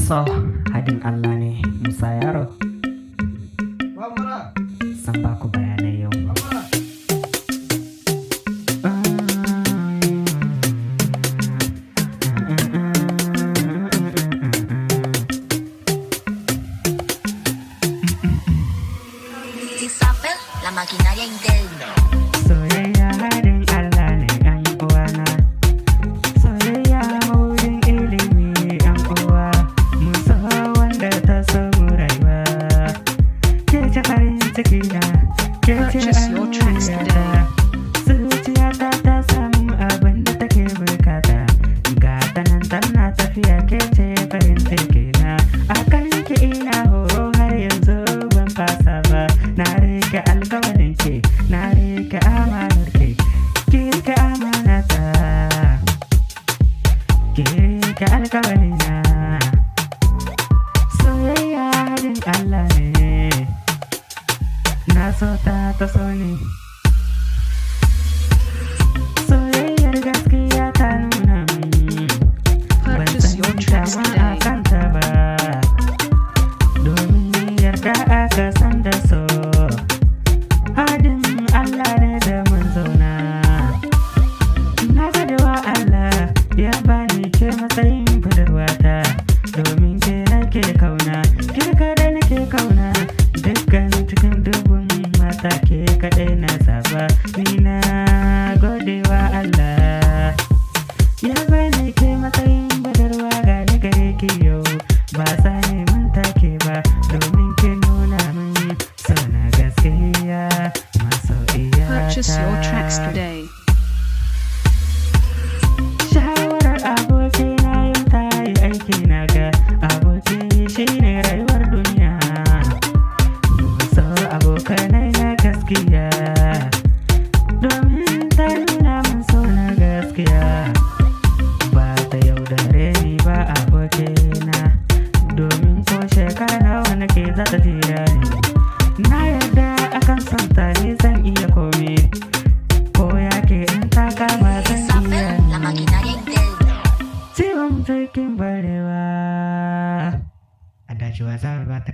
So, haɗin Allah ne Musa Yaro. San ba ku bayanai yau. Isabel, la maquinaria interna. Soyayya haɗin Allah ne ‘yan uwana. Soyayya maurin ilimi ‘yan uwa. Musa wanda ta samu rayuwa. Ke ce farin ciki na, ke ce annuriyata. Zuciyata ta samu abin da take bukata. Ga ta nan tana tafiya, ke ce farin ciki na. Akan ki ina horo har yanzu ban fasa ba. Na rike alkawarin ki, na rike amanar ki, ki rike amanata, ki rike alkawarin na. Soyayya haɗin Allah ne, na so ta so ni. Soyayyar gaskiya ta nuna min, ban san dama a kanta ba, domin yarda aka san da so. Haɗin Allah ne da manzona. Na gode wa Allah ya bani ke matsayin budurwata, domin ke nake kauna, ke kaɗai nake kauna. Dukkan cikin dubun mata ke kaɗai na saba. Ni na gode wa Allah ya bani ke matsayin budurwa, ga ni gare ki yau ba sa neman take ba, domin ke nuna min so na gaskiya. Purchase your tracks today. Shawarar abokina yau ta yi aiki, na ga aboki shine rayuwar duniya. So abokanai na gaskiya, domin ta nuna min so na gaskiya. Ba ta yaudare ni ba abokina, domin ko shekara nawa nake za ta tira ni. Na yarda akan son ta ni zan iya komi, ko yake in ta kama zan iya Isabel, la maquinaria interna. ciwon cikin barewa. A dacewa za ba ta